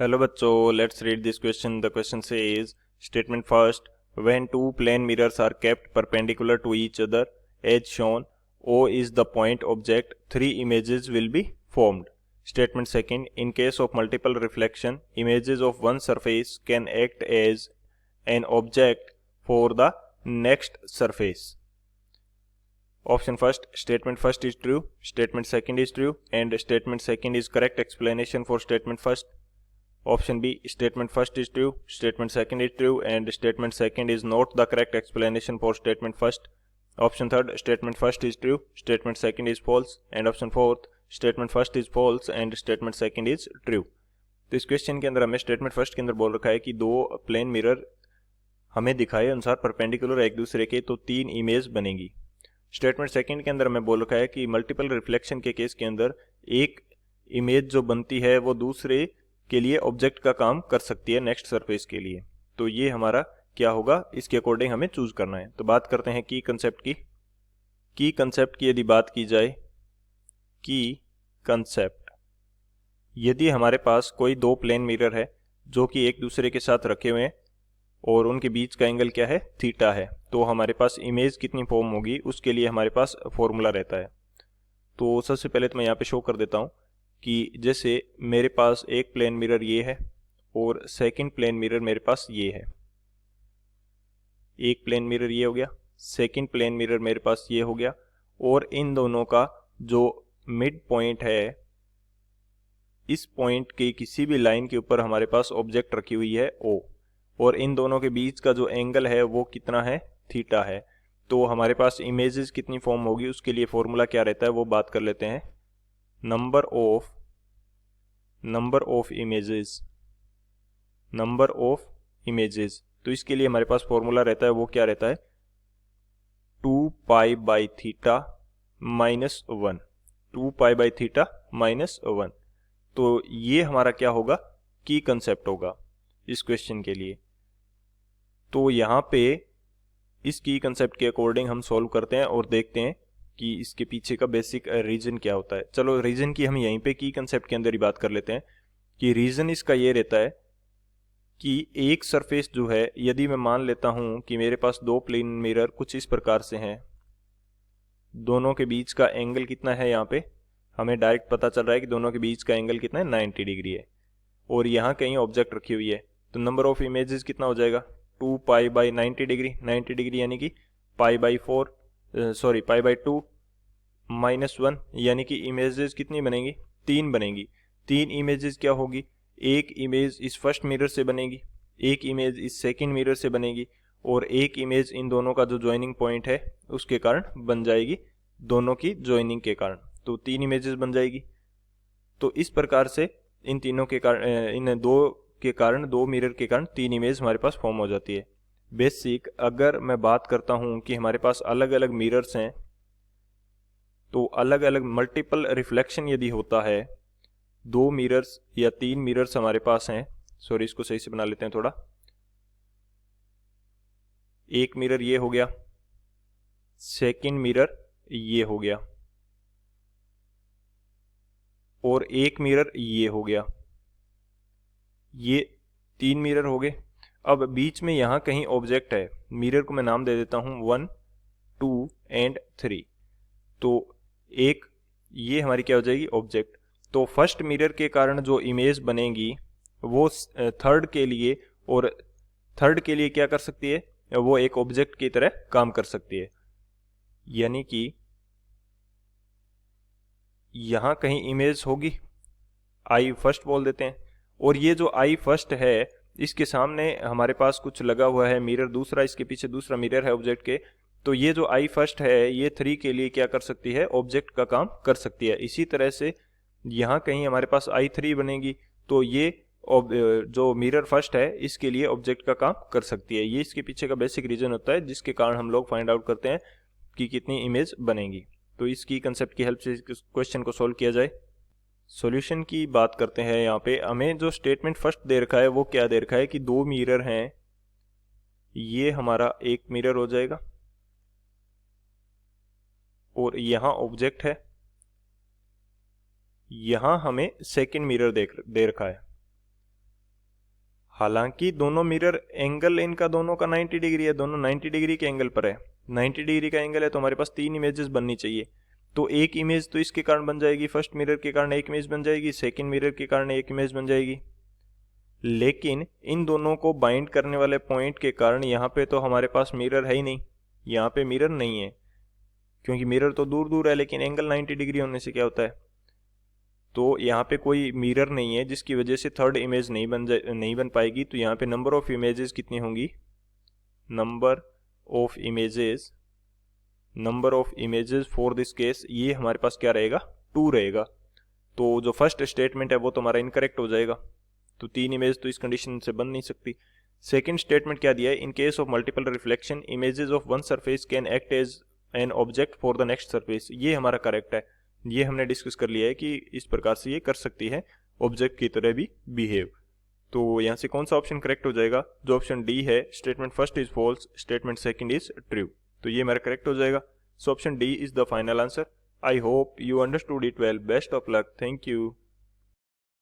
Hello बच्चों, let's read this question. The question says statement first, when two plane mirrors are kept perpendicular to each other as shown, O is the point object, three images will be formed. Statement second, in case of multiple reflection, images of one surface can act as an object for the next surface. Option first, statement first is true, statement second is true, and statement second is correct explanation for statement first. Option B, statement first is true, statement second is true, and statement second is not the correct explanation for statement first. Option third, statement first is true, statement second is false, and option fourth, statement first is false and statement second is true. तो इस question के अंदर हमें statement first के अंदर बोल रखा है कि दो प्लेन मिरर हमें दिखाए अनुसार परपेंडिकुलर एक दूसरे के तो तीन इमेज बनेगी. स्टेटमेंट सेकंड के अंदर हमें बोल रखा है कि मल्टीपल रिफ्लेक्शन के केस के अंदर एक इमेज जो बनती है वो दूसरे के लिए ऑब्जेक्ट का काम कर सकती है नेक्स्ट सरफेस के लिए. तो ये हमारा क्या होगा, इसके अकॉर्डिंग हमें चूज करना है. तो बात करते हैं की कंसेप्ट की. की कंसेप्ट की यदि बात की जाए, की कंसेप्ट, यदि हमारे पास कोई दो प्लेन मिरर है जो कि एक दूसरे के साथ रखे हुए हैं और उनके बीच का एंगल क्या है, थीटा है, तो हमारे पास इमेज कितनी फॉर्म होगी उसके लिए हमारे पास फॉर्मूला रहता है. तो सबसे पहले तो मैं यहाँ पे शो कर देता हूँ कि जैसे मेरे पास एक प्लेन मिरर ये है और सेकंड प्लेन मिरर मेरे पास ये है. एक प्लेन मिरर ये हो गया, सेकंड प्लेन मिरर मेरे पास ये हो गया, और इन दोनों का जो मिड पॉइंट है, इस पॉइंट के किसी भी लाइन के ऊपर हमारे पास ऑब्जेक्ट रखी हुई है O, और इन दोनों के बीच का जो एंगल है वो कितना है, थीटा है. तो हमारे पास इमेजेस कितनी फॉर्म होगी उसके लिए फॉर्मूला क्या रहता है वो बात कर लेते हैं. Number of images. तो इसके लिए हमारे पास फॉर्मूला रहता है, वो क्या रहता है, 2π/θ -1. 2π/θ -1. तो ये हमारा क्या होगा, की कंसेप्ट होगा इस क्वेश्चन के लिए. तो यहाँ पे इस की कंसेप्ट के अकॉर्डिंग हम सॉल्व करते हैं और देखते हैं कि इसके पीछे का बेसिक रीजन क्या होता है. चलो रीजन की हम यहीं पे की कंसेप्ट के अंदर ही बात कर लेते हैं कि रीजन इसका ये रहता है कि एक सरफेस जो है, यदि मैं मान लेता हूं कि मेरे पास दो प्लेन मिरर कुछ इस प्रकार से हैं, दोनों के बीच का एंगल कितना है, यहाँ पे हमें डायरेक्ट पता चल रहा है कि दोनों के बीच का एंगल कितना है, 90 डिग्री है, और यहाँ कहीं ऑब्जेक्ट रखी हुई है. तो नंबर ऑफ इमेजेस कितना हो जाएगा, 2π/90 डिग्री. 90 डिग्री यानी कि π/2 -1, यानी कि इमेजेस कितनी बनेंगी, तीन बनेंगी. तीन इमेजेस क्या होगी, एक इमेज इस फर्स्ट मिरर से बनेगी, एक इमेज इस सेकंड मिरर से बनेगी, और एक इमेज इन दोनों का जो ज्वाइनिंग पॉइंट है उसके कारण बन जाएगी, दोनों की ज्वाइनिंग के कारण. तो तीन इमेजेस बन जाएगी. तो इस प्रकार से इन तीनों के कारण, इन दो मिरर के कारण तीन इमेज हमारे पास फॉर्म हो जाती है. बेसिक अगर मैं बात करता हूं कि हमारे पास अलग अलग मिरर्स हैं, तो अलग अलग मल्टीपल रिफ्लेक्शन यदि होता है, दो मिरर्स या तीन मिरर्स हमारे पास हैं, सॉरी इसको सही से बना लेते हैं थोड़ा. एक मिरर ये हो गया, सेकंड मिरर ये हो गया, और एक मिरर ये हो गया. ये तीन मिरर हो गए. अब बीच में यहां कहीं ऑब्जेक्ट है, मिरर को मैं नाम दे देता हूं 1, 2 एंड 3. तो एक ये हमारी क्या हो जाएगी, ऑब्जेक्ट. तो फर्स्ट मिरर के कारण जो इमेज बनेगी वो थर्ड के लिए, और थर्ड के लिए क्या कर सकती है, वो एक ऑब्जेक्ट की तरह काम कर सकती है. यानी कि यहां कहीं इमेज होगी, आई फर्स्ट बोल देते हैं, और ये जो आई फर्स्ट है इसके सामने हमारे पास कुछ लगा हुआ है मिरर दूसरा, इसके पीछे दूसरा मिरर है ऑब्जेक्ट के. तो ये जो आई फर्स्ट है ये 3 के लिए क्या कर सकती है, ऑब्जेक्ट का काम कर सकती है. इसी तरह से यहाँ कहीं हमारे पास i3 बनेगी, तो ये जो मिरर फर्स्ट है इसके लिए ऑब्जेक्ट का काम कर सकती है. ये इसके पीछे का बेसिक रीजन होता है जिसके कारण हम लोग फाइंड आउट करते हैं कि कितनी इमेज बनेगी. तो इसकी कंसेप्ट की हेल्प से क्वेश्चन को सोल्व किया जाए. सॉल्यूशन की बात करते हैं. यहाँ पे हमें जो स्टेटमेंट फर्स्ट दे रखा है वो क्या दे रखा है कि दो मिरर हैं, ये हमारा एक मिरर हो जाएगा, और यहाँ ऑब्जेक्ट है, यहां हमें सेकंड मिरर दे रखा है. हालांकि दोनों मिरर एंगल इनका दोनों का 90 डिग्री है, दोनों 90 डिग्री के एंगल पर है। 90 डिग्री का एंगल है तो हमारे पास 3 इमेजेस बननी चाहिए। तो एक इमेज तो इसके कारण बन जाएगी, फर्स्ट मिरर के कारण एक इमेज बन जाएगी, सेकंड मिरर के कारण एक इमेज बन जाएगी। लेकिन इन दोनों को बाइंड करने वाले पॉइंट के कारण यहाँ पे तो हमारे पास मिरर है ही नहीं, यहाँ पे मिरर नहीं है, क्योंकि मिरर तो दूर दूर है, लेकिन एंगल 90 डिग्री होने से क्या होता है, तो यहाँ पे कोई मिरर नहीं है, जिसकी वजह से थर्ड इमेज नहीं बन पाएगी। तो यहाँ पे नंबर ऑफ इमेजेस कितनी होंगी, number of images for this case, ये हमारे पास क्या रहेगा, 2 रहेगा। तो जो फर्स्ट स्टेटमेंट है वो तो हमारा इनकरेक्ट हो जाएगा, तो 3 इमेज तो इस कंडीशन से बन नहीं सकती। सेकंड स्टेटमेंट क्या दिया है, in case of multiple reflection images of one surface can act as an object for the next surface, ये हमारा करेक्ट है। ये हमने डिस्कस कर लिया है कि इस प्रकार से ये कर सकती है, ऑब्जेक्ट की तरह भी बिहेव। तो यहाँ से कौन सा ऑप्शन करेक्ट हो जाएगा, जो ऑप्शन डी है, statement first is false, statement second is true, तो ये हमारा करेक्ट हो जाएगा। So option D is the final answer. I hope you understood it well. Best of luck. Thank you.